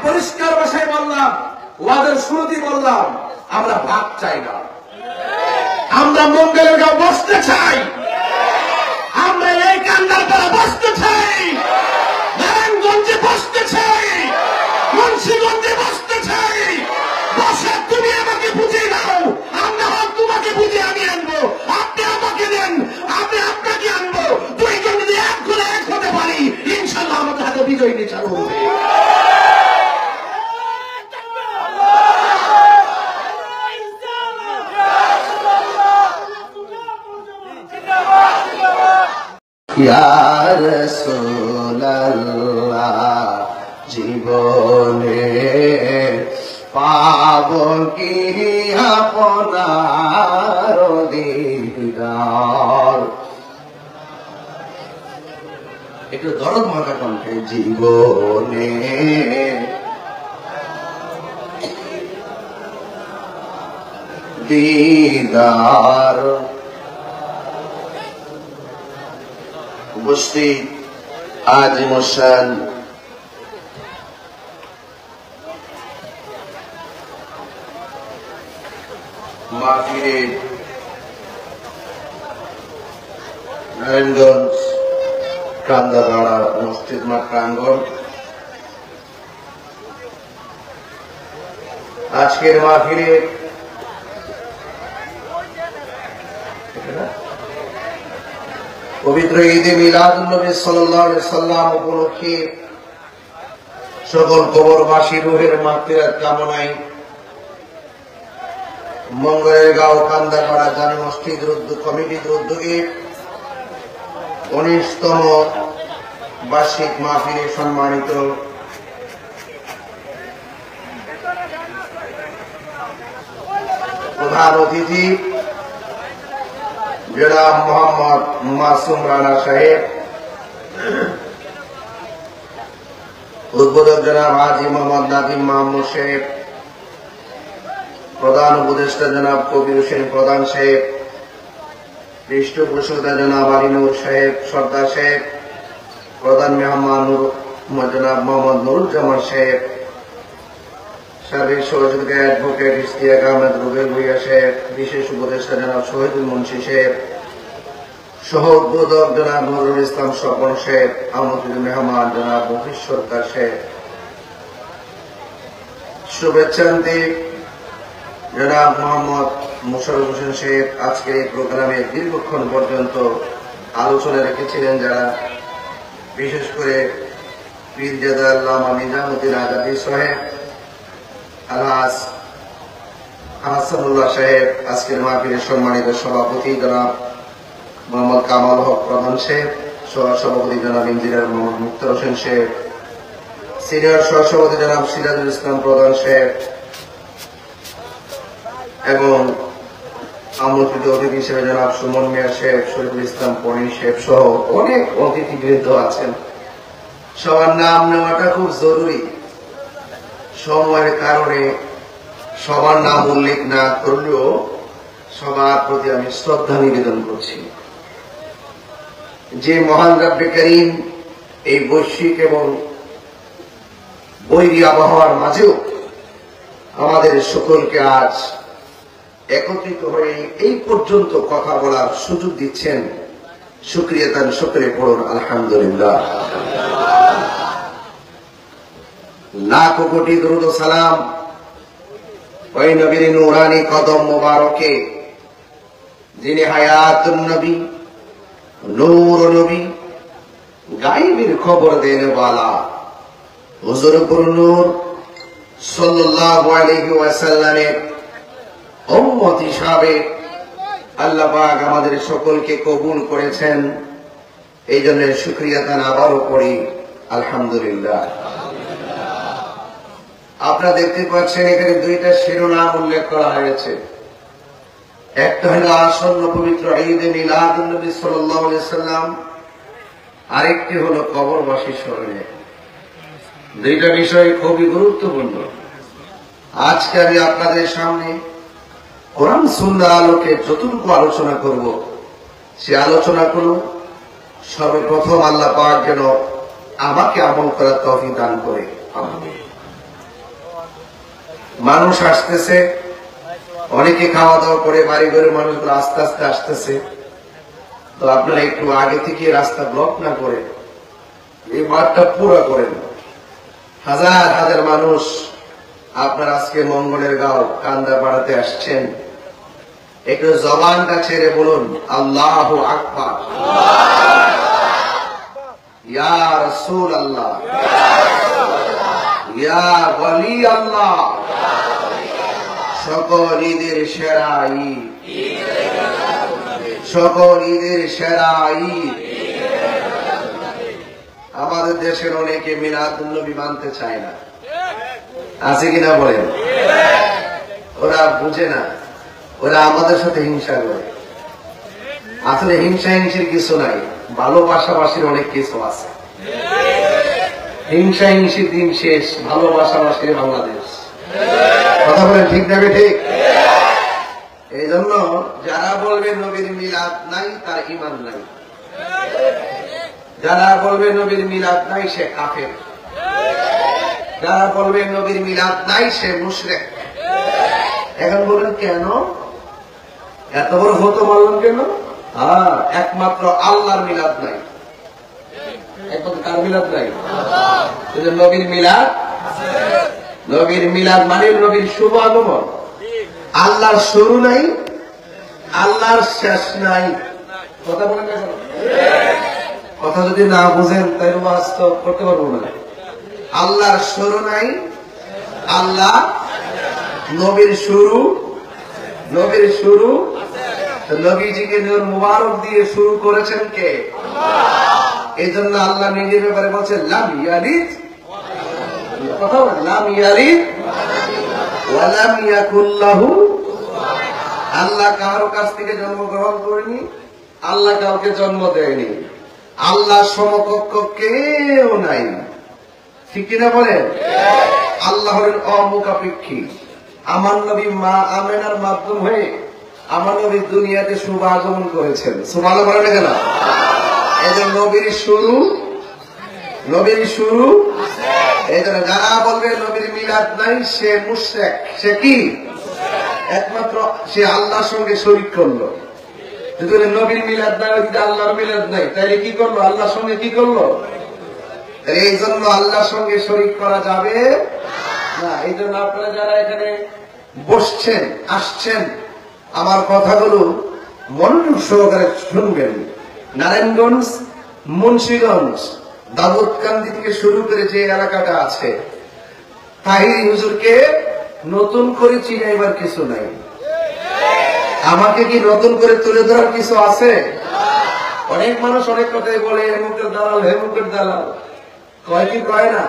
পরিষ্কার ভাষায় বললাম, ওয়াদের শুরুতেই বললাম, আমরা ভাগ চাই না, আমরা মঙ্গলের গাঁও বসতে চাই, আমরা এই কান্দারপাড়া বসতে চাই, নারায়ণগঞ্জে বসতে চাই, মুন্সিগঞ্জে বসতে চাই। বসে তুমি আমাকে বুঝিয়ে দাও, আমরা হোক তোমাকে বুঝিয়ে আমি আনবো, আপনি আমাকে দেন, আমি আপনাকে আনবো। দুইজন যদি এক করে এক হতে পারি, ইনশাল্লাহ আমাদের হাতে বিজয় নিচার হবে। ইয়া রাসূলুল্লাহ জীবনে পাব কি আপনার দিদার। একটু দরদ মাখা কণ্ঠে জীবনে দিদার। উপস্থিত আজিম শান মাহফিলের নারায়ণগঞ্জ কান্দাপাড়া মসজিদ মাঠ প্রাঙ্গণ, আজকের মাহফিলে পবিত্র ঈদে মিলাদুন্নবী সাল্লাল্লাহু আলাইহি সাল্লাম উপলক্ষে সকল কবরবাসী রুহের মাগফিরাত কামনায় মঙ্গলের গাঁও কান্দাপাড়া জামে মসজিদ কমিটির উদ্যোগে 19তম বার্ষিক মাহফিলে সম্মানিত প্রধান অতিথি জনাব মোহাম্মদ মাসুম রানা সাহেব, উদ্বোধক জনাব হাজী মোহাম্মদ নাদিম মাহমুদ সাহেব, প্রধান উপদেষ্টা জনাব কবির হোসেন প্রধান সাহেব, পৃষ্ঠপোষকতা জনাব আলিনুর সাহেব সর্দার সাহেব, প্রধান মেহমান জনাব মোহাম্মদ নুরুজ্জামান সাহেব, সার্বিক সহযোগিতা অ্যাডভোকেট ইশতিয়াক আহমেদ রুবেল ভুইয়া সাহেব, বিশেষ উপদেষ্টা জনাব শহীদুল মুন্সি সাহেব, সহ উদ্বোধক জনাব নুরুল ইসলাম স্বপন সাহেব, আমন্ত্রিত মেহমান জনাব মফিজ সরকার সাহেব, শুভেচ্ছান্তি জনাব মোহাম্মদ মোশাররফ হোসেন সাহেব আজকের এই প্রোগ্রামে দীর্ঘক্ষণ পর্যন্ত আলোচনা রেখেছিলেন, যারা বিশেষ করে পীরজাদা আল্লামা নিজামুদ্দিন আজাদী সাহেব, আলহাজ হাসানুল্লাহ সাহেব, আজকের মাহফিলের সম্মানিত সভাপতি জনাব মোহাম্মদ কামাল হক প্রধান সাহেব, সহসভাপতি জনাব ইঞ্জিনিয়ার মোহাম্মদ মুক্তার হোসেন সাহেব, সিনিয়র সহসভাপতি জনাব সিরাজুল ইসলাম প্রধান সাহেব এবং আমন্ত্রিত অতিথি হিসেবে জনাব সুমন মিয়া সাহেব, শরীফুল ইসলাম পনি সাহেব সহ অনেক অতিথিবৃন্দ আছেন। সবার নাম নেওয়াটা খুব জরুরি, সময়ের কারণে সবার নাম উল্লেখ না করলেও সবার প্রতি আমি শ্রদ্ধা নিবেদন করছি। যে মহান রব্বে করিম এই বৈশ্বিক এবং বৈরী আবহাওয়ার মাঝেও আমাদের সকলকে আজ একত্রিত হয়ে এই পর্যন্ত কথা বলার সুযোগ দিচ্ছেন, শুকরিয়া তার সকলে পড়ুন আলহামদুলিল্লাহ। লাখ কোটি দরুদ ও সালাম ওই নবীর নূরানি কদম মোবারকে, যিনি হায়াতুন নবী, নূর নবী, গায়েবের খবর দেন ওয়ালা হুজুর নূর সাল্লাল্লাহু আলাইহি ওয়াসাল্লামের উম্মত হিসাবে আল্লাহ পাক আমাদের সকলকে কবুল করেছেন। এই জন্য শুকরিয়া তান আবারও করি আলহামদুলিল্লাহ। আপনারা দেখতে পাচ্ছেন এখানে দুইটা শিরোনাম উল্লেখ করা হয়েছে, একটা হলো আসন্ন পবিত্র ঈদে মিলাদুন্নবী সাল্লাল্লাহু আলাইহি সাল্লাম, আরেকটি হলো কবরবাসী স্মরণে। দুইটা বিষয় খুবই গুরুত্বপূর্ণ। আজকে আমি আপনাদের সামনে কোরআন সুন্নাহ আলোকে যতটুকু আলোচনা করব, সে আলোচনা করুন সর্বপ্রথম আল্লাহ পাক যেন আমাকে আমল করার তৌফিক দান করে। আমিন। মানুষ আসতেছে, অনেকে খাওয়া দাওয়া করে, বাড়ি ঘরের মানুষগুলো আস্তে আস্তে আসতেছে। তো আপনারা একটু আগে থেকে রাস্তা ব্লক না করে এই মাঠটা পুরো করেন। হাজার হাজার মানুষ আপনার আজকে মঙ্গলের গাঁও কান্দা পাড়াতে আসছেন, একটু জবানটা ছেড়ে বলুন আল্লাহু আকবার, ইয়া রাসূল আল্লাহ, ইয়া ওয়ালি আল্লাহ। সকল ঈদের সেরা ঈদ, সকল ঈদের সেরা ঈদ। আমাদের দেশের অনেকে মিলাদুন্নবী মানতে চায় না, আছে কিনা বলেন? ওরা বুঝে না, ওরা আমাদের সাথে হিংসা করে। আসলে হিংসা হিংসির কিছু নাই, ভালোবাসাবাসীর অনেক কিছু আছে। হিংসা হিংসির দিন শেষ, ভালোবাসাবাসীর বাংলাদেশ। কথা বলেন ঠিক না ঠিক? এই জন্য যারা বলবে নবীর মিলাদ নাই তার ঈমান নাই, যারা বলবে নবীর মিলাদ নাই সে কাফের, যারা বলবে নবীর মিলাদ নাই সে মুশরিক। এখন বলেন কেন এত বড় হতো বললাম কেন? একমাত্র আল্লাহর মিলাদ নাই। একমাত্র কার মিলাদ নাই? নবীর মিলাদ। নবীর মিলাদ মানে নবীর শুভ আগমন। আল্লাহর শুরু নাই, আল্লাহর শেষ নাই। কথা বলেন না? কথা যদি না বুঝেন তাই বাস্তব করতে পারবো না। আল্লাহর শুরু নাই, আল্লাহ নবীর শুরু, নবীর শুরু। নবীজিকে নূর মুবারক দিয়ে শুরু করেছেন কে? এই জন্য আল্লাহ নিজের ব্যাপারে বলছেন লাম ইয়ালিদ, কথা বলেন, লাম ইয়ালিদ ওয়া লাম ইয়াকুল লাহু। আল্লাহ কারো কাছ থেকে জন্মগ্রহণ করেনি, আল্লাহ কাউকে জন্ম দেয়নি, আল্লাহ সমকক্ষ কেউ নাই। ঠিক কিনা বলেন? আল্লাহ হলেন অমুখাপেক্ষী। আমার নবী মা আমেনার মাধ্যম হয়ে আমার নবী দুনিয়াতে শুভ আগমন করেছেন। সুবহানাল্লাহ বলেন কেন? এই যে নবীর শুরু, নবীর শুরু। এই জন্য যারা বলবে নবীর মিলাদ নাই সে মুশরিক। সে কি? একমাত্র সে আল্লাহর সঙ্গে শরীক করলো। যদি নবীর মিলাদ নাই, আল্লাহর মিলাদ নাই, তাহলে কি করলো? আল্লাহর সঙ্গে কি করলো? এই জন্য আল্লাহর সঙ্গে শরীক করা যাবে না। এই জন্য আপনারা যারা এখানে বসছেন, আসছেন, আমার কথাগুলো মনোযোগ সহকারে শুনবেন। নারায়ণগঞ্জ, মুন্সিগঞ্জ, দাউদকান্দি থেকে শুরু করে যে এলাকাটা আছে, তাহিরি হুজুরকে নতুন করে চিনাইবার কিছু নাই। আমাকে কি নতুন করে তুলে ধরার কিছু আছে? অনেক মানুষ অনেক কথাই বলে, হেমুকের দালাল, হেমুকের দালাল, কয় কি কয় না?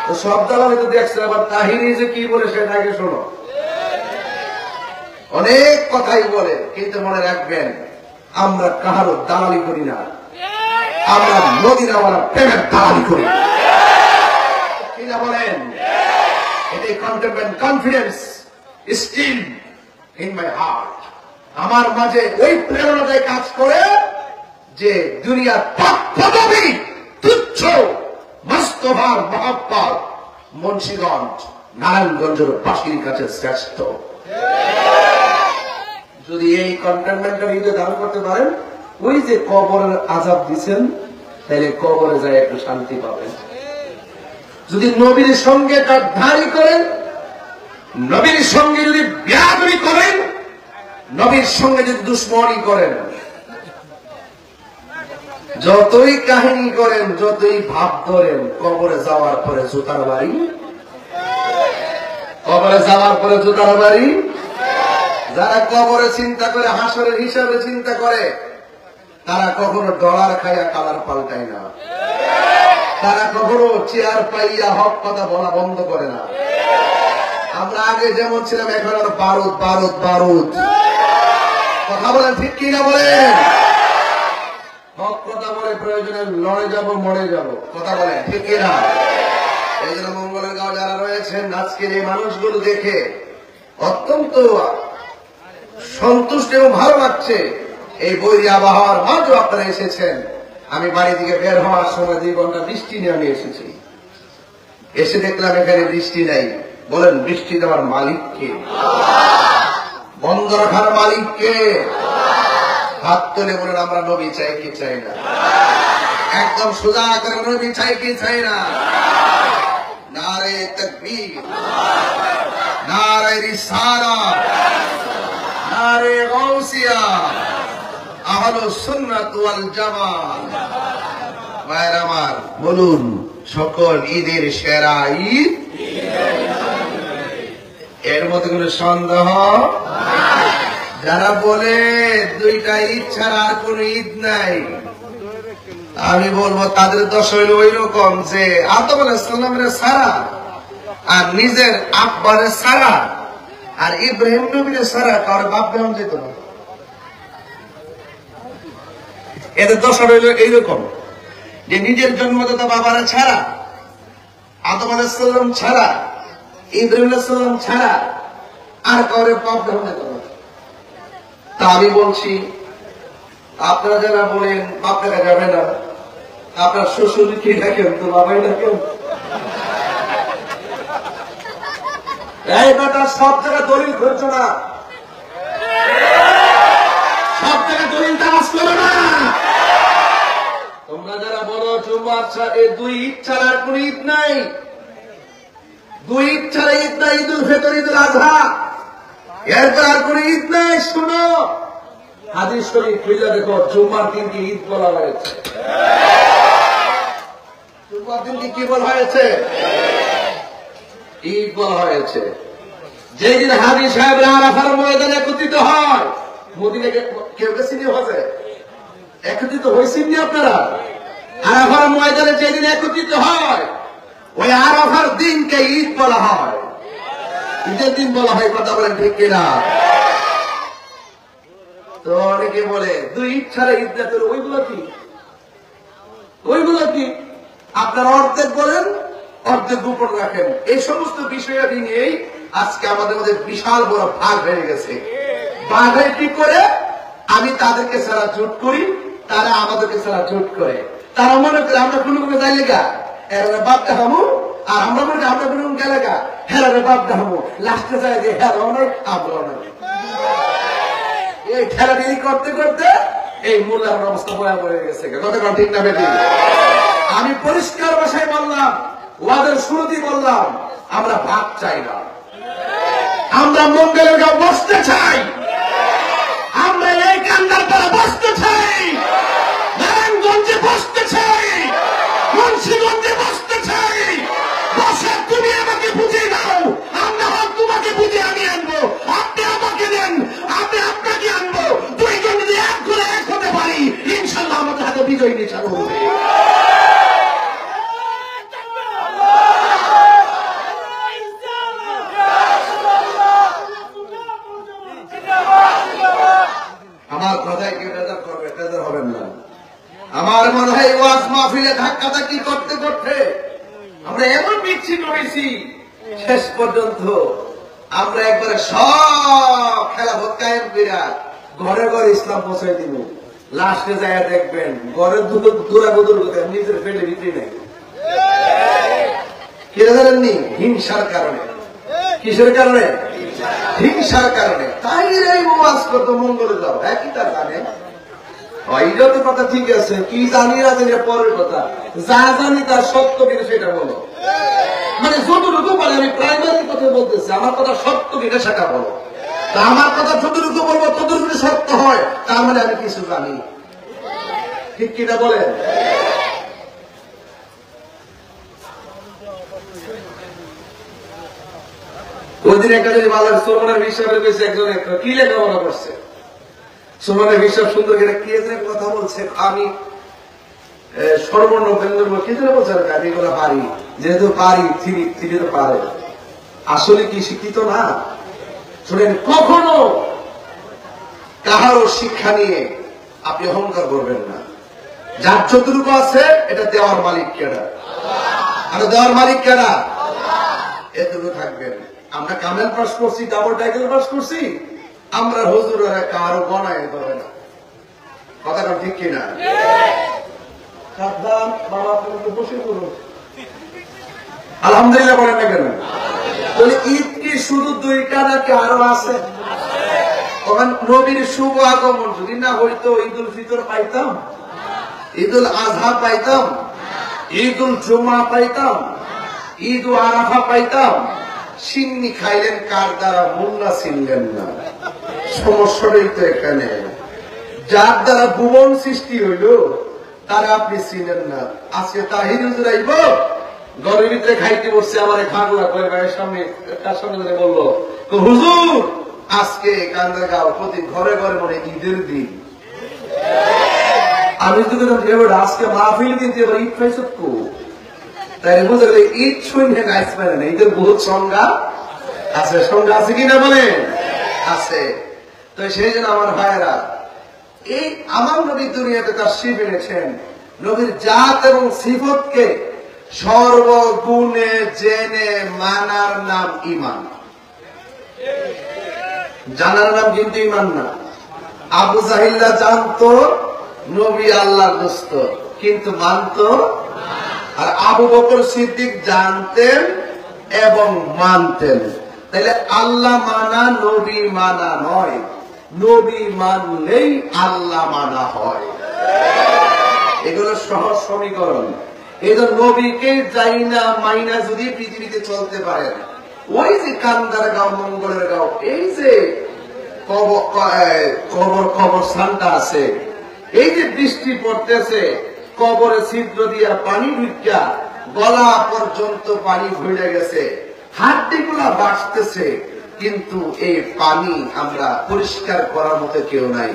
তো সব দালাল তো দেখছে, আবার তাহিরি যে কি বলে সেটা আগে শোনো। অনেক কথাই বলে, কিন্তু মনে রাখবেন আমরা কাহারও দালালি করি না, আমরা মদিনা ওয়ালা প্রেমের দালালি করি। কি না বলেন? এটাই confidence still in my heart. আমার মাঝে ওই প্রেরণাটাই কাজ করে যে দুনিয়ার পদবী তুচ্ছ, বাস্তবার মহাব্বত মুন্সিগঞ্জ, নারায়ণগঞ্জের বাসীর কাছে শ্রেষ্ঠ। যদি এই কন্টেনমেন্টটা হৃদয়ে ধারণ করতে পারেন, ওই যে কবরের আযাব দিচ্ছেন, তাহলে কবরে যায় একটু শান্তি পাবেন। যদি নবীর সঙ্গে গাদ্দারি করেন, নবীর সঙ্গে যদি বেয়াদবি করেন, নবীর সঙ্গে যদি দুশ্মনী করেন, যতই কাহিনী করেন, যতই ভাব ধরেন, কবরে যাওয়ার পরে জুতার বাড়ি, কবরে যাওয়ার পরে জুতার বাড়ি। যারা কবরে চিন্তা করে, হাসরের হিসাবে চিন্তা করে, তারা কখনো ডলার খাইয়া কালার পাল্টায় না, তারা কখনো চেয়ার পাইয়া হক কথা বলা বন্ধ করে না। আমরা আগে যেমন ছিলাম, এখন আর বারুদ বারুদ বারুদ। কথা বলেন ঠিক কিনা বলেন? হক কথা বলে প্রয়োজনে লড়ে যাব, মরে যাব। কথা বলেন ঠিক কিনা? এই জন্য মঙ্গলের গাঁও যারা রয়েছেন, আজকের এই মানুষগুলো দেখে অত্যন্ত সন্তুষ্ট এবং ভালো লাগছে। এই বৈরী আবহাওয়ার মাঝেও আপনারা এসেছেন। আমি বাড়ি থেকে বের হওয়ার সময় 2 ঘন্টা বৃষ্টি নিয়ে আমি এসেছি। এসে দেখলাম এখানে বৃষ্টি নাই, বলেন বৃষ্টি দেওয়ার মালিককে, বন্ধ রাখার মালিককে। হাত তুলে বলেন আমরা নবী চাই কি চাই না? একদম সোজা করে নবী চাই কি চাই না? নারে তাকবীর, নারে রিসালাত, নারে গাউসিয়া, আহলুস সুন্নাত ওয়াল জামাত। ভাইরা আমার, বলুন সকল ঈদের সেরা ঈদ। এর মধ্যে কোন সন্দেহ? যারা বলে দুইটা ঈদ ছাড়া আর কোন ঈদ নাই, আমি বলবো তাদের দশ হইল ওই রকম যে আদম আলাইহিস সালামের সারা আর নিজের আব্বারে সারা আর ইব্রাহিম নবীর সারা কারো বাপ বেহন যেত না। এদের দশ হইল এইরকম যে নিজের জন্মদাতা বাবারা ছাড়া, আদম আলাইহিস সালাম ছাড়া, ইব্রাহিম আলাইহিস সালাম ছাড়া আর কারো বাপ বেহন যেত না। তা আমি বলছি, আপনারা যারা বলেন বাপ দেখা যাবে না, আপনার শ্বশুরকে দেখেন তো বাবাই দেখেন। এই বেটা সব জায়গায় দলিল করছো না, সব জায়গায় দলিল তালাশ করো না। তোমরা যারা বলো জুম্মার এই দুই ঈদ ছাড়া আর কোন ঈদ নাই, দুই ঈদ ছাড়া ঈদ নাই, ঈদুল ফিতর, ঈদুল আজহা, এরপর আর কোন ঈদ নাই। শুনো হাদিস শরীফ খুলে দেখো, জুম্মার দিনকে ঈদ বলা হয়েছে। জুম্মার দিনকে কি বলা হয়েছে? ঈদ বলা হয়েছে। যেদিন হাজি সাহেবরা আরাফার ময়দানে একত্রিত হয়, মদিনাকে কেউ গেছিনি হজে? একত্রিত হয়েছেননি আপনারা? আরাফার ময়দানে যেদিন একত্রিত হয়, ওই আরাফার দিনকে ঈদ বলা হয়, ঈদের দিন বলা হয়। কথা বলেন ঠিক কিনা? তো অনেকে বলে দুই ঈদ ছাড়া ঈদ না, তোর ওইগুলো কি? ওইগুলো কি? আপনারা অর্ধেক বলেন, অর্ধেক গোপন রাখেন। এই সমস্ত বিষয়াদি নিয়েই আজকে আমাদের মধ্যে বিশাল বড় ভাগ হয়ে গেছে। ভাগে কি করে? আমি তাদেরকে ছাড়া জোট করি, তারা আমাদেরকে ছাড়া জোট করে। তারা মনে করে আমরা কোনো কোনো যাই লেগা এরা বাপ দেখাবো, আর আমরা মনে করি আমরা কোনো গেলেগা হেরারে বাপ দেখাবো। লাস্টে যায় যে হ্যাঁ অনেক আমরা অনেক। এই ঠেলাঠেলি করতে করতে এই মোল্লার অবস্থা ভয়াবহ হয়ে গেছে। কথা ঠিক না বেটি? আমি পরিষ্কার ভাষায় বললাম, ওয়াদের শুরুতেই বললাম, আমরা ভাগ চাই না, আমরা মঙ্গলের গাঁও বসতে চাই, আমরা এই কান্দার পাড়া বসতে চাই, নারায়ণগঞ্জে বসতে চাই, মুন্সিগঞ্জে বসতে চাই। বসে তুমি আমাকে বুঝিয়ে দাও, আমরা হোক তোমাকে বুঝে আমি আনবো, আপনি আমাকে দেন, আমি আপনাকে আনবো। দুইজন যদি এক করে এক হতে পারি, ইনশাল্লাহ আমাদের হাতে বিজয় নিশান হবে। আমার কথায় কেউ বেজার করবে, বেজার হবেন না। আমার মনে হয় ওয়াজ মাহফিলে ধাক্কাধাক্কি করতে করতে আমরা এমন বিচ্ছিন্ন হয়েছি, শেষ পর্যন্ত আমরা একবারে সব খেলাফত কায়েম কইরা ঘরে ঘরে ইসলাম পৌঁছাই দিব। লাস্টে যায় দেখবেন ঘরের দুরাগুদুর নিজের পেটে বিক্রি নেই। কিনে জানেননি? হিংসার কারণে। কিসের কারণে? হিংসার কারণে। তাই এই ওয়াজ কত মঙ্গলে যাও, একই তার জানে। এইটা তো কথা ঠিক আছে, কি জানি না জানি পরের কথা, যা জানি তার সত্য কিনা সেটা বলো। মানে যতটুকু পারে, আমি প্রাইমারি কথা বলতেছি, আমার কথা সত্য কিনা সেটা বলো। তা আমার কথা যতটুকু বলবো ততটুকু সত্য হয়, তার মানে আমি কিছু জানি। ঠিক কিনা বলেন? ওই দিন একটা যদি ভালো সোলমানের বিশ্বাসের বেশি একজন কি লেখাপড়া করছে, সোলমানের বিশ্বাস সুন্দর করে কি কথা বলছে, আমি সর্বর্ণ কি যেন বলছে, আমি এগুলো পারি, যেহেতু পারি তিনি তো পারে। আসলে কি শিক্ষিত না? শুনেন, কখনো কাহারও শিক্ষা নিয়ে আপনি অহংকার করবেন না। যার যতটুকু আছে এটা দেওয়ার মালিক কেডা? আর দেওয়ার মালিক কেডা? এতটুকু থাকবেন। আমরা কামেল পাস করছি, ডাবল টাইটেল পাস করছি, আমরা হুজুরেরা কারো গণায় ধরে না। কথাটা ঠিক কিনা? বাবা বসে করুন, আলহামদুলিল্লাহ বলেন না কেন? বলে ঈদ কি শুধু দুইটা নাকি আরো আছে? তখন নবীর শুভ আগমন যদি না হইতো ঈদুল ফিতর পাইতাম, ঈদুল আজহা পাইতাম, ঈদুল জুমা পাইতাম, ঈদ আরাফা পাইতাম। সিন্নি খাইলেন কার দ্বারা? মোল্লা ছিলেন না। সমস্যাটাই তো এখানে। যার দ্বারা ভুবন সৃষ্টি হইল তারা আপনি ছিলেন না। আজকে তাহির হুজুর আইব ঘরের ভিতরে খাইতে বসছে, আমার খাগলা করে ভাইয়ের সামনে তার সামনে বললো, হুজুর আজকে কান্দা গাও প্রতি ঘরে ঘরে মনে ঈদের দিন। আমি যদি আজকে মাহফিল কিন্তু এবার ঈদ পাইছ তাই বুঝে গেলে ঈদ শুনে গাছ পারে না। ঈদের বহুত সংজ্ঞা আছে, সংজ্ঞা আছে কিনা বলেন? আছে। তো সেই জন্য আমার ভাইয়েরা, এই আমার নবী দুনিয়াতে তার শিব এনেছেন, নবীর জাত এবং সিফতকে সর্বগুণে জেনে মানার নাম ঈমান। জানার নাম কিন্তু ঈমান না। আবু জাহিল্লা জানতো নবী আল্লাহর দোস্ত, কিন্তু মানতো। আর আবু বকর সিদ্দিক জানতেন এবং মানতেন। তাইলে আল্লাহ মানা নবী মানা নয়, নবী মানলেই আল্লাহ মানা হয়। এগুলো সহজ সমীকরণ। এই যে নবীকে যাই না মাইনা যদি পৃথিবীতে চলতে পারেন, ওই যে কান্দার গাঁও, মঙ্গলের গাঁও, এই যে কবরস্থানটা আছে, এই যে বৃষ্টি পড়তেছে, কবরে ছিদ্র দিয়া পানি ঢুকিয়া গলা পর্যন্ত পানি ভরে গেছে, হাড্ডিগুলা বাঁচতেছে, কিন্তু এই পানি আমরা পরিষ্কার করার মতো কেউ নাই।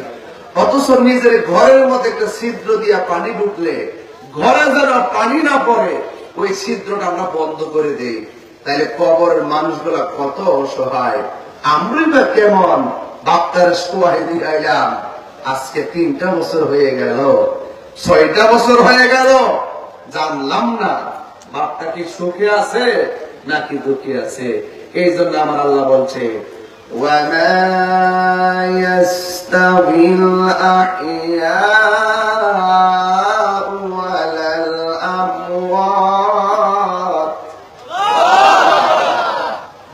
অথচ নিজের ঘরের মধ্যে একটা ছিদ্র দিয়া পানি ঢুকলে ঘরে যেন পানি না পড়ে, ওই ছিদ্রটা আমরা বন্ধ করে দেই। তাইলে কবরের মানুষগুলা কত অসহায়, আমরাই বা কেমন বাপ্তার সোয়াহিদি গাইলাম। আজকে 3টা বছর হয়ে গেল, 6টা বছর হয়ে গেল, জানলাম না বাপটা কি সুখে আছে নাকি দুঃখে আছে। এই জন্য আমার আল্লাহ বলছে, وَمَا يَسْتَوِي الْأَحْيَاءُ وَلَا الْأَمْوَاتُ।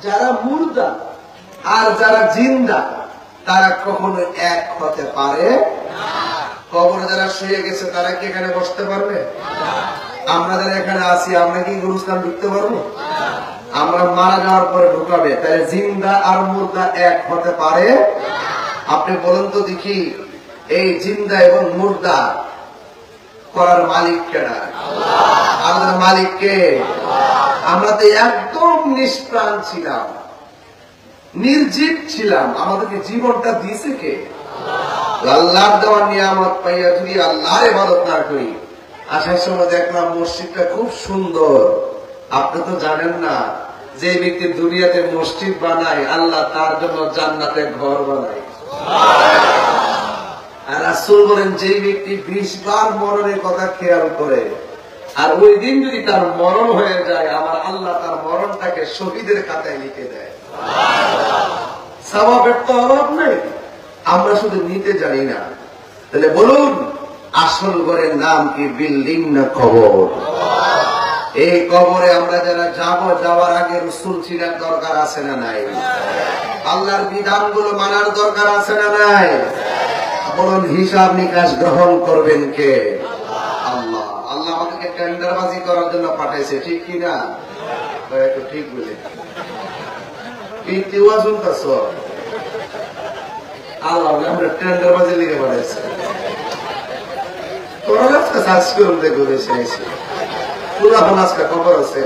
যারা মুর্দা আর যারা জিন্দা তারা কখনো এক হতে পারে না। কবরে যারা শুয়ে গেছে তারা কি এখানে বসতে পারবে? আমরা যারা এখানে আছি আমরা কি গুরুস্থান ঢুকতে পারবো? আমরা মারা যাওয়ার পরে ঢুকাবে। তাই জিন্দা আর মুর্দা এক হতে পারে? আপনি বলুন তো দেখি, এই জিন্দা এবং মুর্দা করার মালিক কেনা? আমাদের মালিককে। আমরা তো একদম নিষ্প্রাণ ছিলাম, নির্জীব ছিলাম, আমাদেরকে জীবনটা দিয়েছে কে? আল্লাহর দেওয়া নিয়ামত পাইয়া যদি আল্লাহর ইবাদত না করি। আসার সময় দেখলাম মসজিদটা খুব সুন্দর। আপনি তো জানেন না, যে ব্যক্তি দুনিয়াতে মসজিদ বানায় আল্লাহ তার জন্য জান্নাতে ঘর বানায়। আর রাসূল বলেন, যে ব্যক্তি 20 বার মরণের কথা খেয়াল করে আর ওই দিন যদি তার মরণ হয়ে যায়, আমার আল্লাহ তার মরণটাকে শহীদের খাতায় লিখে দেয়। সওয়াবের তো অভাব নেই, আমরা শুধু নিতে জানি না। তাহলে বলুন, আসল ঘরের নাম কি বিল্ডিং না কবর? এই কবরে আমরা যারা যাব, যাওয়ার আগে রাসূল চিনার দরকার আছে না নাই? আল্লাহর বিধানগুলো মানার দরকার আছে না নাই? বলুন, হিসাব নিকাশ গ্রহণ করবেন কে? আল্লাহ। আল্লাহ আমাদেরকে টেন্ডারবাজি করার জন্য পাঠাইছে, ঠিক কিনা? একটু ঠিক বলে আল্লাহ আমরা টেন্ডারবাজি লিখে পাঠাইছে। খবর আছে,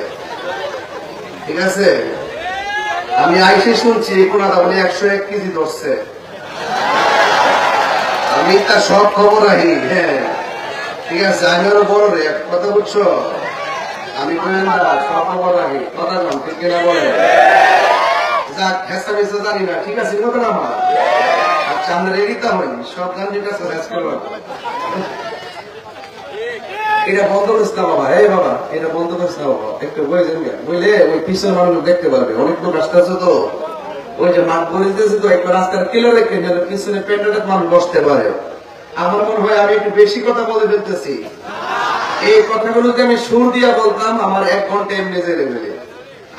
ঠিক আছে? আমি আইসে শুনছি কোনাটা বলে 101 কেজি ধরছে। আমি তার সব খবর রাখি। হ্যাঁ, ঠিক আছে, আমি আরো বড় রে কথা বুঝছো। আমি সব খবর রাখি, কথা কম, ঠিক কিনা বলে? যাক, হেসা বেসা জানি না, ঠিক আছে? আমার আচ্ছা, আমরা রেডিতা হই, সব গান যেটা করবো। এটা বন্ধ করিস না বাবা, এই বাবা এটা বন্ধ করিস না বাবা, একটু বুঝলে ওই পিছনে মানুষ দেখতে পারবে। অনেক লোক রাস্তা আছে তো, ওই যে মাঠ বলিতেছে তো, একটু রাস্তার কিলো রেখে পিছনে প্যান্ডেলের মানুষ বসতে পারে। আমার মনে হয় আমি একটু বেশি কথা বলে ফেলতেছি। এই কথাগুলোকে আমি সুর দিয়া বলতাম, আমার 1 ঘন্টা এমনি জেলে ফেলে।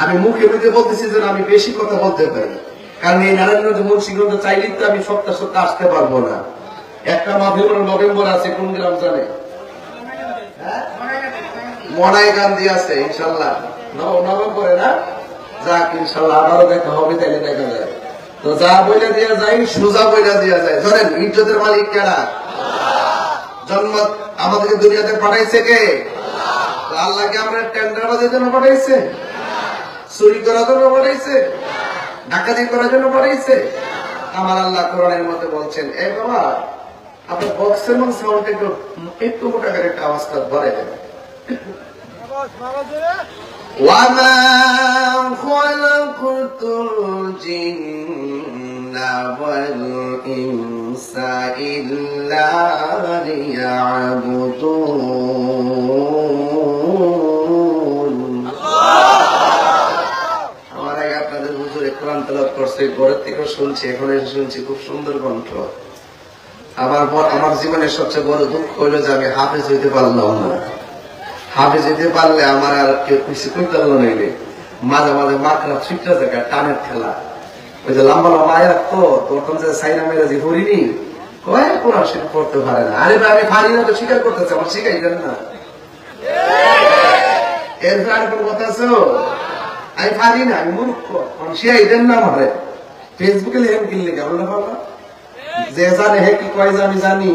আমি মুখে মুখে বলতেছি যে আমি বেশি কথা বলতে পারি, কারণ এই নারায়ণগঞ্জ মুন্সিগঞ্জ চাইলেই তো আমি সপ্তাহ সপ্তাহ আসতে পারবো না। একটা নভেম্বর আছে, কোন গ্রাম জানে? মনাই গান্ধী আছে ইনশাল্লাহ নভেম্বরে না? যাক ইনশাল্লাহ আবারও দেখা হবে, তাইলে দেখা যায়। তো যা বইলা দিয়া যায় সোজা বইলা দিয়া যায়। ধরেন ইজ্জতের মালিক কারা? জন্ম আমাদেরকে দুনিয়াতে পাঠাইছে কে? আল্লাহকে আমরা টেন্ডারবাজির জন্য পাঠাইছে, চুরি করার জন্য পাঠাইছে, ডাকাতি করার জন্য পাঠাইছে? আমার আল্লাহ কোরআনের মধ্যে বলছেন, এ বাবা আপনার বক্সের মধ্যে সাউন্ড একটু মোটা করে একটা আওয়াজটা ধরে দেন। وَمَا خَلَقْتُ الْجِنَّ وَالْإِنسَ إِلَّا لِيَعْبُدُونِ। আমার আগে আপনাদের হুজুরে কোরআন তেলাওয়াত করছে, ঘরের থেকে শুনছি, এখন এসে শুনছি, খুব সুন্দর কণ্ঠ। আমার জীবনের সবচেয়ে বড় দুঃখ হইল যে আমি হাফেজ হইতে পারলাম না। হাফেজ হইতে পারলে আমার আর কেউ কিছু করতে পারলো নাইলে মাঝে মাঝে মাকড়া ছুটতে থাকে, টানের খেলা। ওই যে লম্বা লম্বা আয়াত তো তখন যে সাইনা মেরাজি পড়িনি, কয় কোরআন শরীফ পড়তে পারে না। আরে ভাই আমি পারি না তো স্বীকার করতেছে, আমার শিখাই দেন না। এরপরে আর কোন কথা আছে? আমি পারি না, আমি মূর্খ, শিখাই দেন না। আমার ফেসবুকে লেখেন কিনলে কেমন না, যে জানে হে কি কয় যে আমি জানি।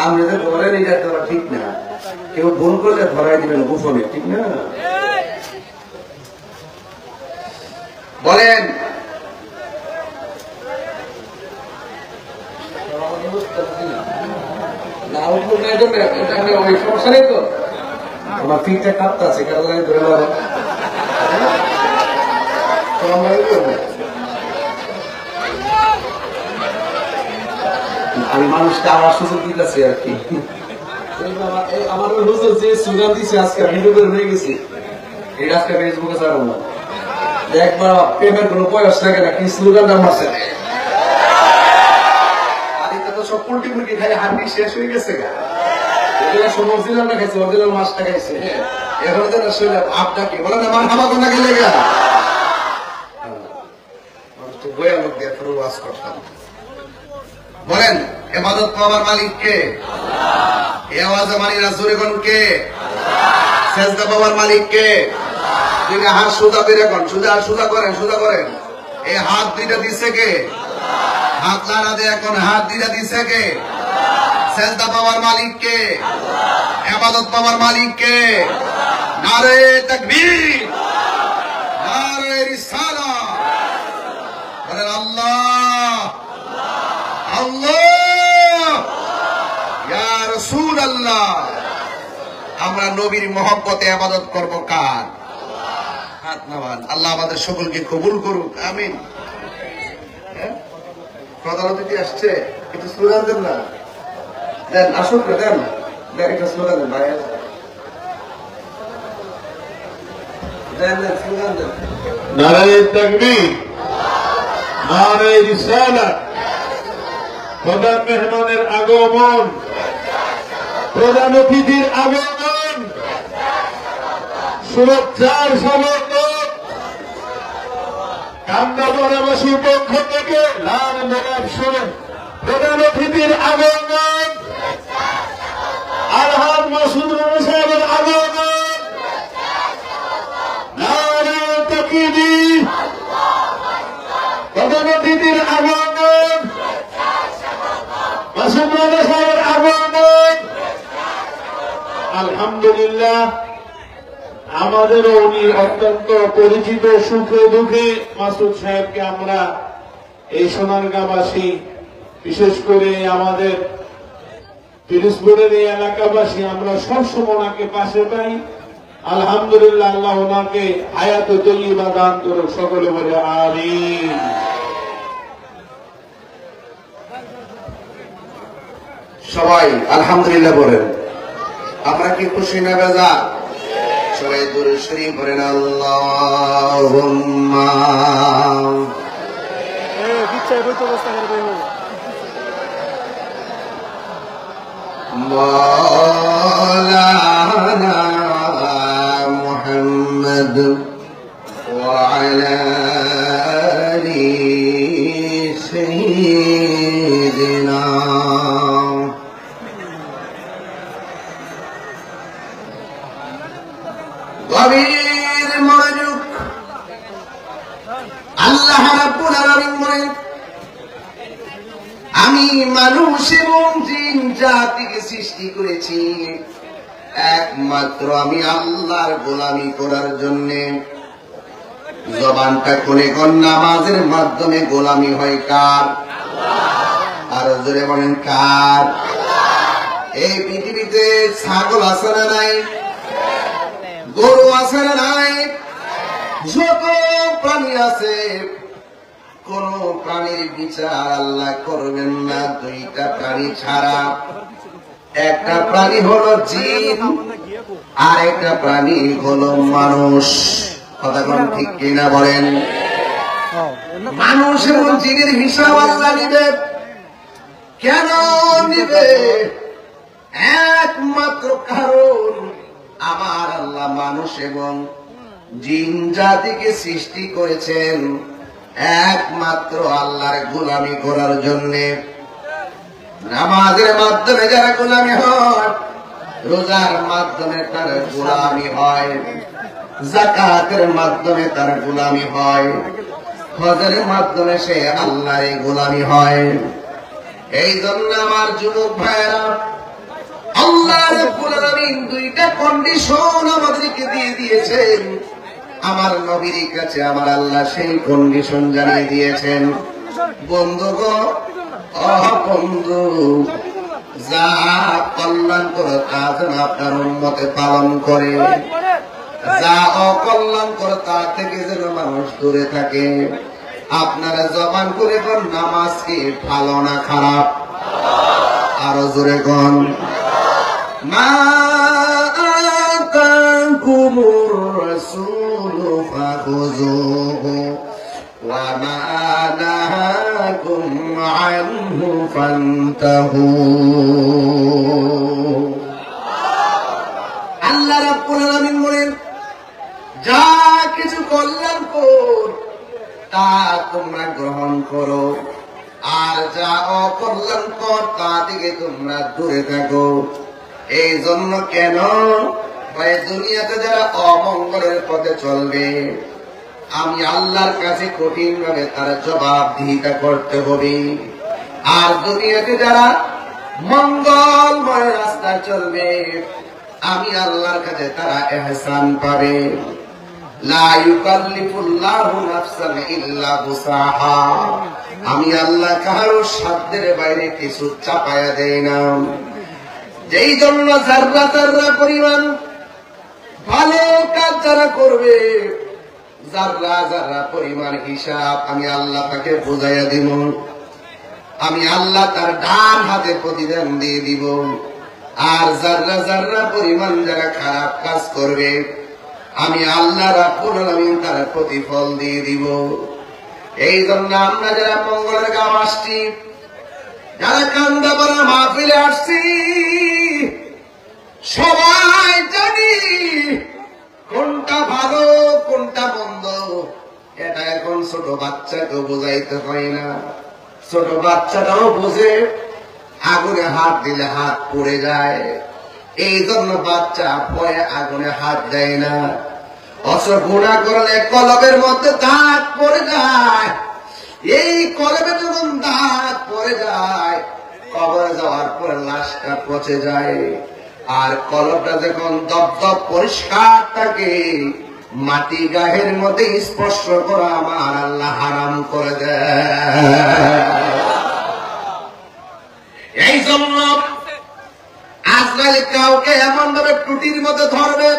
আপনি যে ধরেন এটা করা ঠিক না, কেউ ভুল করলে ধরাই দিবেন গোপনে, ঠিক না? বলেন ওই সমস্যা নেই তো? আমার ফিটটা কাঁপতে আছে, কারণ আমি ধরে নেব। আমি মানুষকে আমার সুযোগ দিতেছি আর কি। আমার হুজুর যে স্লোগান দিচ্ছে আজকে ভিডিও করে হয়ে গেছি, এটা আজকে ফেসবুকে ছাড়বো না। একবার পেমেন্ট কোনো বয়স থাকে না, কি স্লোগানটা মারছে সব পোল্ট্রি মুরগি খাই হাড্ডি শেষ হয়ে গেছে গা। সব অরিজিনাল না খাইছে, অরিজিনাল মাছটা খাইছে। এখন যেন শরীরে আপনাকে বলে না আমার হামা কোনা গেলে গা বয়া লোক দিয়ে ফেরো ওয়াজ করতাম। বলেন ইবাদত পাওয়ার মালিক কে? এই আওয়াজে মালিরা জোরে কোন কে? সেজদা পাওয়ার মালিক কে? দুইটা হাত সোজা করে কোন, সোজা সোজা করেন, সোজা করেন। এই হাত দুইটা দিছে কে? হাত লাড়া দিয়ে এখন হাত দুইটা দিছে কে? সেজদা পাওয়ার মালিক কে? ইবাদত পাওয়ার মালিক কে? নারে তাকবীর, নারে রিসালাত। বলেন আল্লাহ আল্লাহ ইয়া রাসূলুল্লাহ। আমরা নবীর মহব্বতে ইবাদত করব কার? হাত নামান। আল্লাহ আমাদের সকলকে কবুল করুক, আমিন। প্রধান অতিথি আসছে, একটু স্লোগান দেন না, দেন আসুন না, দেন দেন একটা স্লোগান দেন ভাই, দেন দেন স্লোগান দেন। নারে তাকবীর, নারে রিসালাত। প্রধান মেহমানের আগমন, প্রধান অতিথির আগমন, শুভেচ্ছার সমর্থন কান্দাপাড়াবাসীর পক্ষ থেকে লাল গোলাপ শোনেন। প্রধান অতিথির আগমন, আলহাজ মাসুদ রানা সাহেবের আগমন, নারে তাকবীর। প্রধান অতিথির আগমন, মাসুদ রানা সাহেবের আগমন। আলহামদুলিল্লাহ, আমাদেরও উনি অত্যন্ত পরিচিত। সুখে দুঃখে মাসুদ সাহেবকে আমরা এই সোনারগাঁবাসী, বিশেষ করে আমাদের পিরোজপুরের এই এলাকাবাসী, আমরা সবসময় ওনাকে পাশে পাই। আলহামদুলিল্লাহ, আল্লাহ ওনাকে হায়াত তৈয়বা দান করুক, সকলে বলে আমিন। সবাই আলহামদুলিল্লাহ বলেন। আমরা কি খুশি না বেজা? সবাই দুরূদ শরীফ পড়েন। আল্লাহুম্মা মাওলানা মুহাম্মদ وعلى آل سيدنا গভীর মনোযোগ। আল্লাহ রাব্বুল আলামিন বলেন, আমি মানুষ এবং জিন জাতিকে সৃষ্টি করেছি একমাত্র আমি আল্লাহর গোলামি করার জন্য। জবানটা খুলে কোন নামাজের মাধ্যমে গোলামি হয় কার? আরো জোরে বলেন কার? এই পৃথিবীতে ছাগল আছে না নাই? গরু আছে না নাই? যত প্রাণী আছে কোন প্রাণীর বিচার আল্লাহ করবেন না দুইটা প্রাণী ছাড়া। একটা প্রাণী হলো জিন আর একটা প্রাণী হলো মানুষ। কথা কোন ঠিক কিনা বলেন? মানুষ এবং জিনের হিসাব আল্লাহ নিবে। কেন নিবে? একমাত্র কারণ আমার আল্লাহ মানুষ এবং জিন জাতিকে সৃষ্টি করেছেন একমাত্র আল্লাহর গোলামি করার জন্য। নামাজের মাধ্যমে যারা গোলামি হয়, রোজার মাধ্যমে তার গোলামি হয়, যাকাতের মাধ্যমে তার গোলামি হয়, হজের মাধ্যমে সে আল্লাহর গোলামি হয়। এই জন্য আমার যুবক ভাইয়েরা, আল্লাহ রাব্বুল আলামিন দুইটা কন্ডিশন আমাদেরকে দিয়ে দিয়েছেন। আমার নবীর কাছে আমার আল্লাহ সেই কন্ডিশন জানিয়ে দিয়েছেন। বন্ধুগণ, বন্ধু, যা কল্যাণকর তা যেন আপনার উম্মতে পালন করে, যা অকল্যাণকর তা থেকে যেন মানুষ দূরে থাকে। আপনারা জবান করে কোন নামাজ কি ভালো না খারাপ? আরো জোরে কোন। মা আতাকুমুর রাসূলু ফাখুযুহু ওয়া মা নাহাকুম আনহু ফান্তাহু। আল্লাহ রাব্বুল আলামিন বলেন, যা কিছু কল্যাণকর তা তোমরা গ্রহণ করো, আর যা অকল্যাণকর তা থেকে তোমরা দূরে থাকো। এই জন্য কেন ভাই, দুনিয়াতে যারা অমঙ্গলের পথে চলবে, আমি আল্লাহর কাছে কঠিন ভাবে তার জবাবদিহিতা করতে হবে। আর দুনিয়াতে যারা মঙ্গলময় রাস্তায় চলবে, আমি আল্লাহর কাছে তারা ইহসান পাবে। লা ইউকাল্লিফুল্লাহু নাফসান ইল্লা বুসাহা। আমি আল্লাহ কারো সাধ্যের বাইরে কিছু চাপায়া দেই না। যেই জন্য যাররা যাররা পরিমাণ ভালো কাজ যারা করবে, যাররা যাররা পরিমাণ হিসাব আমি আল্লাহ তাকে বুঝাইয়া দিব। আমি আল্লাহ তার ডান হাতে প্রতিদান দিয়ে দিব। আর যাররা যাররা পরিমাণ যারা খারাপ কাজ করবে, আমি আল্লাহ রাব্বুল আলামিন তার প্রতিফল দিয়ে দিব। এই জন্য আমরা যারা মঙ্গলের গাঁও আসছি, যারা কান্দাপাড়া মাহফিলে আসছি, সবাই জানি কোনটা ভালো কোনটা মন্দ। এটা এখন ছোট বাচ্চাকেও বোঝাইতে হয় না। ছোট বাচ্চাটাও বোঝে, আগুনে হাত দিলে হাত পড়ে যায়। এই জন্য বাচ্চা ভয়ে আগুনে হাত দেয় না। অথচ গুনাহ করলে কলবের মধ্যে দাগ পড়ে যায়। এই কলবে যখন দাগ পড়ে যায়, কবরে যাওয়ার পরে লাশটা পচে যায়। আর কলবটা যখন দপদপ পরিষ্কার থাকে, মাটি গায়ের মধ্যে স্পর্শ করা আমার আল্লাহ হারাম করে দেয়। এই জন্য আজরাইল কাউকে এমন ভাবে টুটির মধ্যে ধরবে,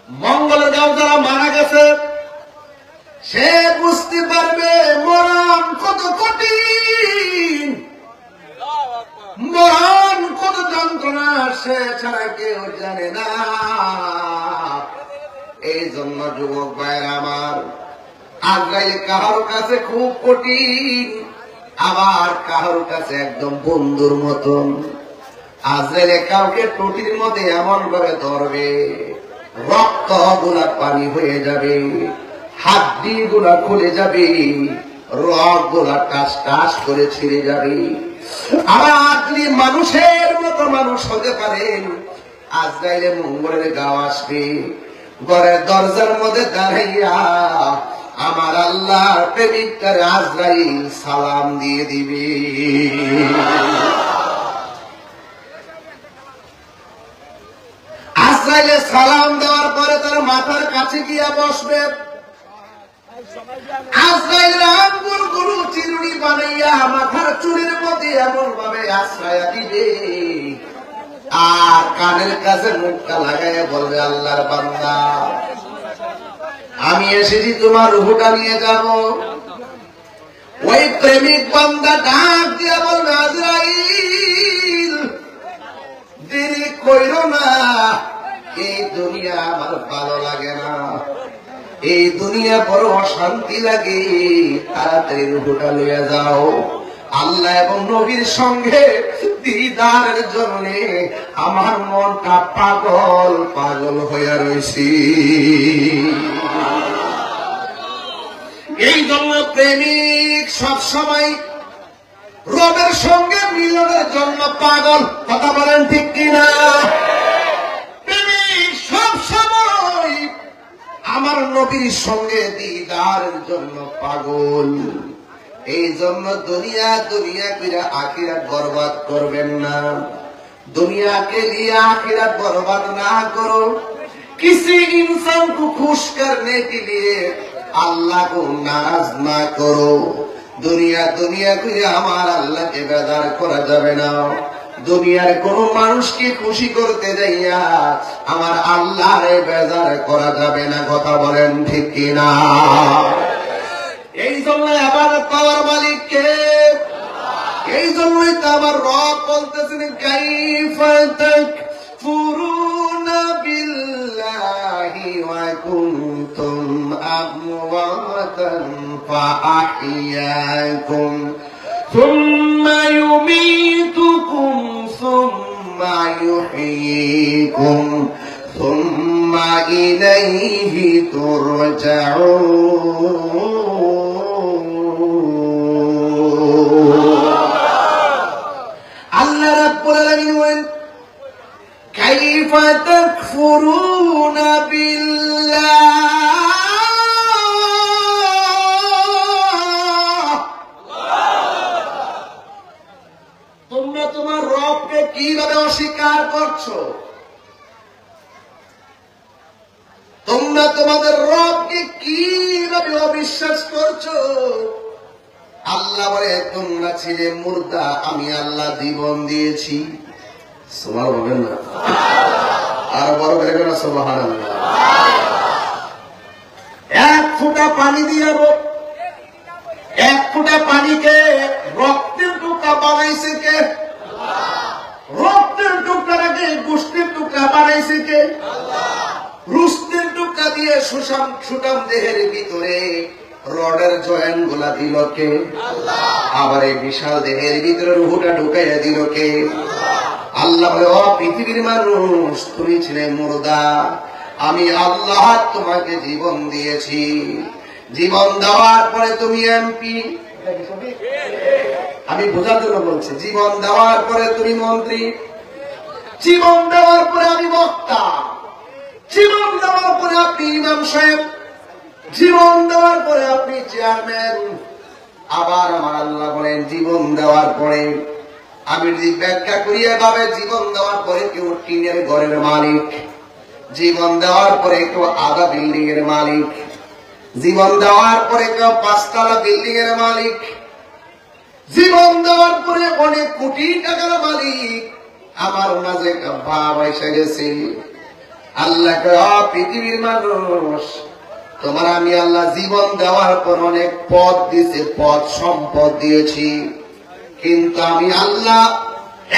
মঙ্গলের গাঁও যারা মারা গেছে সে বুঝতে পারবে মরণ কত কঠিন, মরণ কত যন্ত্রণা, সে ছাড়া কেউ জানে না। এই জন্য যুবক ভাইয়েরা আমার, আজরাইল কারোর কাছে খুব কঠিন, আবার কারোর কাছে একদম বন্ধুর মতন। আজরাইল কাউকে টুটির মধ্যে এমন ভাবে ধরবে, রক্ত গুলা পানি হয়ে যাবে, হাড্ডি গুলা খুলে যাবে, রগ গুলা টাস টাস করে ছিঁড়ে যাবে। আর আপনি মানুষের মতো মানুষ হতে পারেন, আজরাইলে মঙ্গলের গাও আসবে, ঘরের দরজার মধ্যে দাঁড়াইয়া আমার আল্লাহ প্রেমিকটার আজরাইল সালাম দিয়ে দিবে। আজরাইলে সালাম দেওয়ার পরে তার মাথার কাছে গিয়া বসবে। আজরাইল আঙ্গুর গুরু চিরুনি বানাইয়া মাথার চুলের মধ্যে এমন ভাবে আশ্রয়া দিবে, আর কানের কাছে মুখটা লাগাইয়া বলবে, আল্লাহর বান্দা, আমি এসেছি তোমার রূহটা নিয়ে যাব। ওই প্রেমিক বান্দা ডাক দিয়া বলবে, আজরাইল দেরি কইরো না, এই দুনিয়া আমার ভালো লাগে না, এই দুনিয়া বড় অশান্তি লাগে, তাড়াতাড়ি রূহটা লইয়া যাও। আল্লাহ এবং নবীর সঙ্গে দিদারের জন্য আমার মনটা পাগল পাগল হইয়া রয়েছে। এই জন্য প্রেমিক সবসময় রবের সঙ্গে মিলনের জন্য পাগল। কথা বলেন ঠিক কিনা? প্রেমিক সবসময় আমার নবীর সঙ্গে দিদারের জন্য পাগল। এই জন্য দুনিয়া দুনিয়া করে আখিরাত বরবাদ করবেন না। দুনিয়াকে লিয়ে आखिरत बर्बाद ना करो। किसी इंसान को खुश करने के लिए अल्लाह को नाराज ना करो। दुनिया दुनिया को আমার আল্লাহকে বেজার করা যাবে না। দুনিয়ার কোন মানুষকে খুশি করতে যাইয়া আমার আল্লাহরে বেজার করা যাবে না। কথা বলেন ঠিক কি না? এই জন্য ইবাদত করার মালিক কে? এই জন্যই তো আমার রব বলতেছেন কাইফা তাকফুরুনা বিল্লাহি ওয়া কুনতুম আমওয়াতান ফাআহইয়াকুম সুম্মা ইউমীতুকুম সুম্মা ইউহয়ীকুম সুম্মা ইলাইহি তুরজাউন। আল্লাহ রাব্বুল আলামিন বলেন কাইফা তাকফুরুনা বিল্লাহ, তোমরা তোমার রবকে কিভাবে অস্বীকার করছো? তোমরা তোমাদের রবকে কিভাবে অবিশ্বাস করছো? আল্লাহ বলে তোমরা ছিলে মুর্দা, আমি আল্লাহ জীবন দিয়েছি। সুবহান বলবেন না? আর বড় করে না সুবহানাল্লাহ। এক ফোঁটা পানি দিয়ে এক ফোঁটা পানিকে রক্তের টুকরা বানাইছে কে? রক্তের টুকরাটাকে গোশতের টুকরা বানাইছে কে? রুস্তের টুকরা দিয়ে সুটাম দেহের ভিতরে রডের জয়েন গুলা দিল কে? আবার এই বিশাল দেহের ভিতরে রুহুটা ঢুকাইয়া দিল কে? আল্লাহ বলে ও পৃথিবীর মানুষ, তুমি ছিলে মুর্দা, আমি আল্লাহ তোমাকে জীবন দিয়েছি। জীবন দেওয়ার পরে তুমি এমপি, আমি বোঝার জন্য বলছি, জীবন দেওয়ার পরে তুমি মন্ত্রী, জীবন দেওয়ার পরে আমি বক্তা, জীবন দেওয়ার পরে আপনি ইমাম সাহেব, জীবন দেওয়ার পরে আপনি চেয়ারম্যান। আবার আমার আল্লাহ বলেন জীবন দেওয়ার পরে আমি যদি ব্যাখ্যা করিয়া ভাবে, জীবন দেওয়ার পরে কেউ টিনের ঘরের মালিক, জীবন দেওয়ার পরে কেউ আধা বিল্ডিং এর মালিক, জীবন দেওয়ার পরে কেউ 5 তলা বিল্ডিং এর মালিক, জীবন দেওয়ার পরে অনেক কোটি টাকার মালিক। আমার মাঝে ভাব এসে গেছে। আল্লাহ পৃথিবীর মানুষ, তোমার আমি আল্লাহ জীবন দেওয়ার পর অনেক পদ দিয়েছে, পদ সম্পদ দিয়েছি, কিন্তু আমি আল্লাহ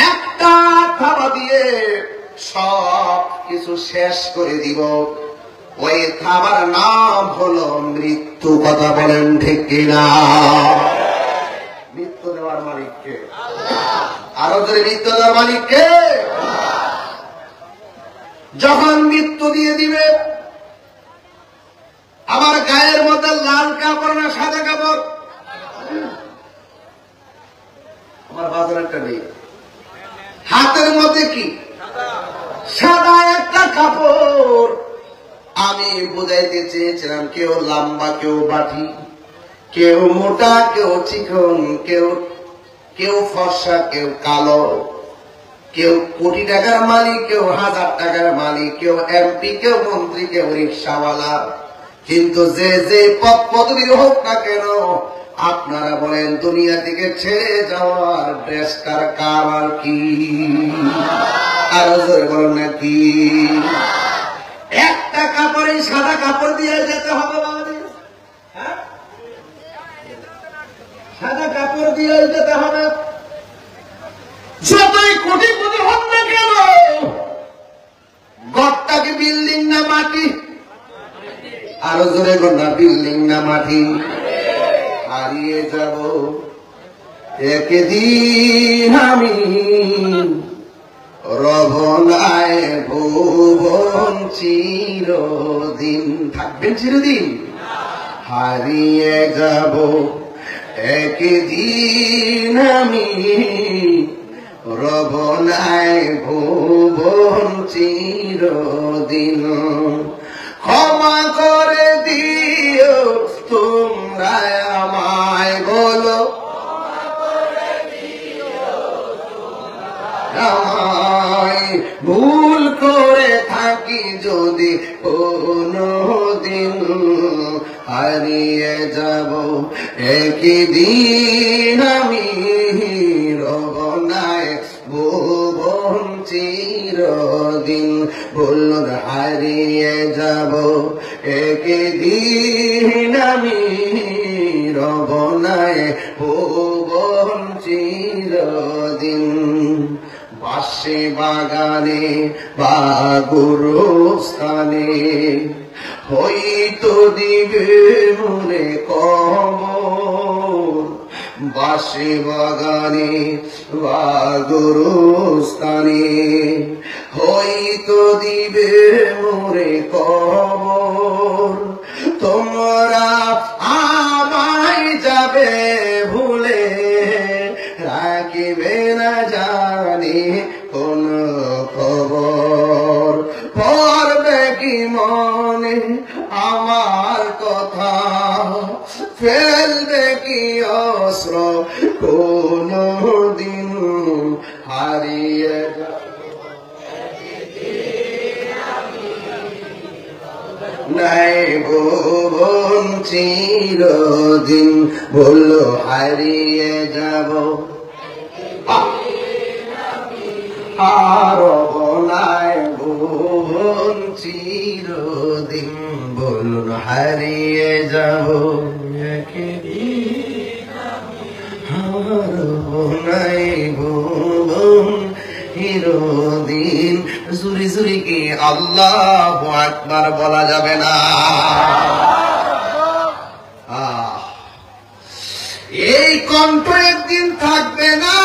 একটা থাবা দিয়ে সব কিছু শেষ করে দিব। ওই থাবার নাম হলো মৃত্যু। কথা বলেন ঠিক কিনা? মৃত্যু দেওয়ার মালিককে? আরো যদি মৃত্যু দেওয়ার মালিককে? যখন মৃত্যু দিয়ে দিবে, আমার গায়ের মধ্যে লাল কাপড় না সাদা কাপড়? আমার বাজারটা নেই। হাতের মধ্যে কি? সাদা একটা কাপড়। আমি বুঝাইতে চেয়েছিলাম, কেউ লম্বা, কেউ বাটি, কেউ মোটা, কেউ চিকন, কেউ ফর্সা, কেউ কালো, কেউ কোটি টাকার মালিক, কেউ 1000 টাকার মালিক, কেউ এমপি, কেউ মন্ত্রী, কেউ রিক্সাওয়ালা। কিন্তু যে যে পদ পদবীর হোক না কেন, আপনারা বলেন দুনিয়া থেকে ছেড়ে যাওয়ার ড্রেসটার কার আর কি? আরো জোরে বলেন না কি? একটা কাপড়, এই সাদা কাপড় দিয়ে যেতে হবে বাংলাদেশ। হ্যাঁ, সাদা কাপড় দিয়ে যেতে হবে। যতই কোটিপতি হোক না কেন, ঘরটাকে বিল্ডিং না মাটি? আরো জোরে বল না, বিল্ডিং না মাটি? হারিয়ে যাব একদিন আমি, রবনায় ভুবন চিরদিন। থাকবেন চিরদিন? হারিয়ে যাব একদিন আমি, রবনায় ভুবন চিরদিন। ক্ষমা করে দিও তোমরা আমায়, বলো আমায়, ভুল করে থাকি যদি কোনো দিন। হারিয়ে যাব একদিন আমি, রবনায় ভুবন চিরদিন। বলুন হারিয়ে যাব একদিন আমি, রবনায় ভুবন চিরদিন। বাসে বাগানে বা গুরুস্থানে হয়তো দিবে মনে কবর। বাসে বাগানে বা গুরুস্থানে হয়তো দিবে মনে কবর। তোমরা আমায় যাবে ভুলে, রাখিবে না জানি কোন খবর। পড়বে কি মনে আমার কথা, ফেলবে কি অস্ত্র কোন দিন। হারিয়ে নাই ভুবন চিরদিন। বললো হারিয়ে যাব আর নাই ভুবন চিরদিন। বলুন হারিয়ে যাব নাই ভুবন চিরদিন। জুরি জুরি কি আল্লাহু আকবার বলা যাবে না? এই কণ্ঠ একদিন থাকবে না।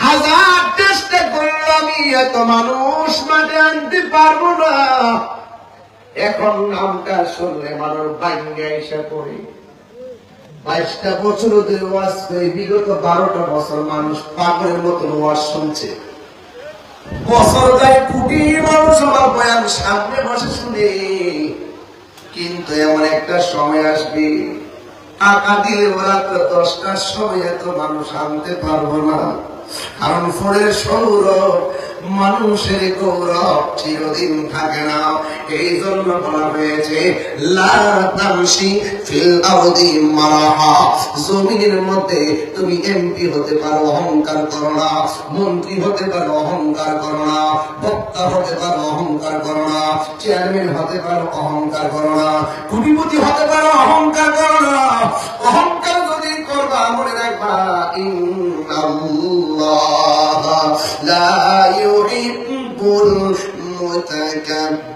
হাজার চেষ্টা করলে আমি এত মানুষ মাঠে আনতে পারবো না। এখন নামটা শুনলে মানুষ ভাঙ্গে এসে পড়ে। 22টা বছর ধরে ওয়াজ করে, বিগত 12টা বছর মানুষ পাগলের মতন ওয়াজ শুনছে। বছর যায় কোটি মানুষ আমার বয়ান সামনে বসে শুনে। কিন্তু এমন একটা সময় আসবে, টাকা দিলে রাত্রে 10টার সময় এত মানুষ আনতে পারবো না। কারণ ফোনের সৌরভ, মানুষের গৌরব চিরদিন থাকে না। এই জন্য বলা হয়েছে লা তামশি ফিল আরদি মারাহা। জমিনের মধ্যে তুমি এমপি হতে পারো, অহংকার করো না। মন্ত্রী হতে পারো, অহংকার করো না। বক্তা হতে পারো, অহংকার করো না। চেয়ারম্যান হতে পারো, অহংকার করো না। কোটিপতি হতে পারো, অহংকার করো না। অহংকার যদি করবা, মনে রাখবা ইন্নাল্লাহ লা ইউহিব্বুল মুতাকাব্বিরিন।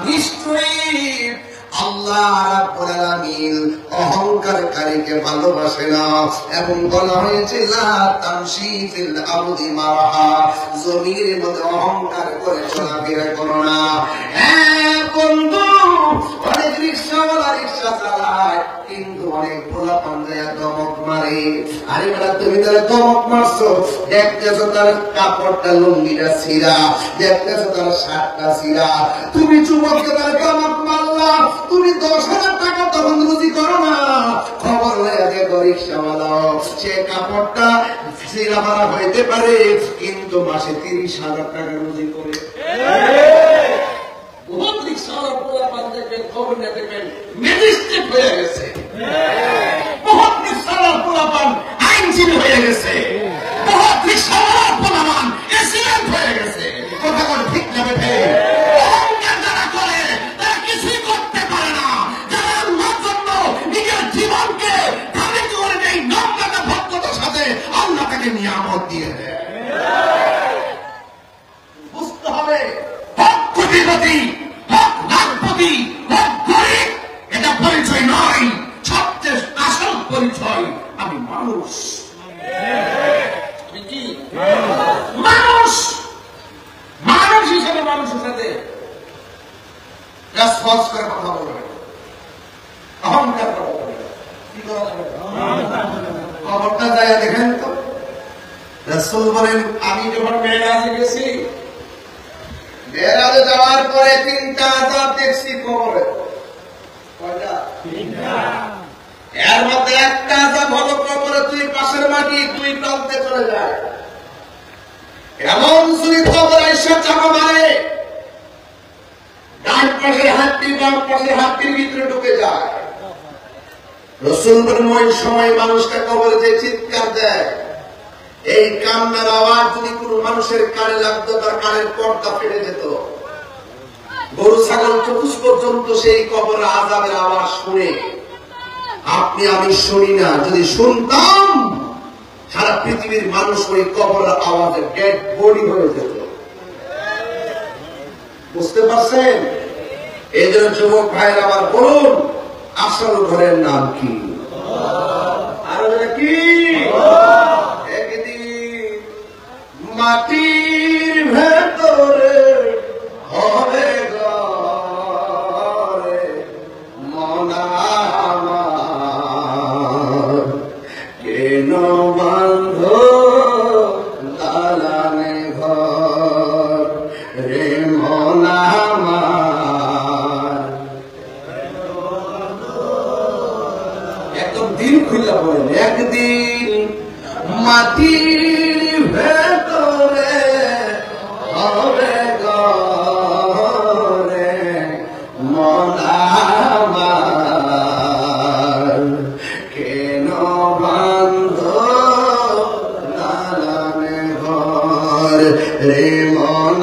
নিশ্চয়ই আল্লাহ রাব্বুল আলামিন অহংকারকারীকে নবীকে ভালোবাসে না। এবং বলা হয়েছে লা তামশি ফিল আরদি মারহা, জমির মধ্যে অহংকার করে চলাফেরা করো না। হ্যাঁ বন্ধু, অনেক রিক্সাওয়ালা রিক্সা চালায়, কিন্তু অনেক পোলা পাঞ্জায়া দমক মারে। আরে বেটা, তুমি তাহলে দমক মারছো, দেখতেছো তার কাপড়টা লুঙ্গিটা ছিঁড়া, দেখতেছো তার শার্টটা ছিঁড়া, তুমি যুবককে তার দমক মারলা, তুমি 10,000 টাকা তখন রুজি করো না। খবর লয়ে দেখো রিক্সাওয়ালা, সে কাপড়টা ছিঁড়া মারা হইতে পারে, কিন্তু মাসে 30,000 টাকা রুজি করে। বহুত রিক্সাওয়ালা পোলা পান দেখবেন, খবর নিয়ে দেখবেন ম্যাজিস্ট্রেট হয়ে গেছে। বহুত রিক্সাওয়ালা পোলা পান আইনজীবী হয়ে গেছে। বহুত রিক্সাওয়ালা পোলা পান এসিডেন্ট হয়ে গেছে। কথা কথা ঠিক না বেঠে? অহংকার যারা করে তারা কিছুই করতে পারে না। যারা আল্লাহর জন্য নিজের জীবনকে খালি করে নেই, নম্রতা ভদ্রতার সাথে আল্লাহ তাকে নিয়ামত দিয়ে দেয়। বুঝতে হবে, হক কোটিপতি, হক লাখপতি, হক গরিব, এটা পরিচয় নয়। সবচেয়ে আসল পরিচয় আমি মানুষ। আমি কি মানুষ? মানুষ হিসেবে মানুষের সাথে রেসপন্স করে কথা বলবে, অহংকার করে কথা বলবে। কি করা যাবে? খবরটা যায় দেখেন তো, রাসূল বলেন, আমি যখন মেরাজে গেছি, মেরাজে যাওয়ার পরে 3টা আযাব দেখছি কবরে। কয়টা? 3টা। এর মধ্যে একটা আযাব হলো কবরে তুই পাশের মাটি তুই প্রান্তে চলে যায়। এমন সুরি কবর আইসা চাপা মারে, ডান পাশের হাতটি বাম পাশের হাতটির ভিতরে ঢুকে যায়। রাসূল বলেন, ওই সময় মানুষটা কবরে যে চিৎকার দেয়, এই কান্নার আওয়াজ যদি কোনো মানুষের কানে লাগতো, তার কানের পর্দা ফেটে যেত। গরু ছাগল চতুষ পর্যন্ত সেই কবরের আযাবের আওয়াজ শুনে, আপনি আমি শুনি না, যদি শুনতাম সারা পৃথিবীর মানুষ ওই কবরের আওয়াজে ডেড বডি হয়ে যেত। বুঝতে পারছেন? এই জন্য যুবক ভাইয়ের আবার বলুন, আসল ঘরের নাম কি? আরো কি? মাটির ভেতরে হবে ঘরে মন আমার, কেন বান্ধ দালানে ঘর রে মন আমার। একদম দিন খুলে বলেন, একদিন মাটির ভেতরে হবে ঘরে মন আমার, কেন বান্ধ দালানে ঘর রে মন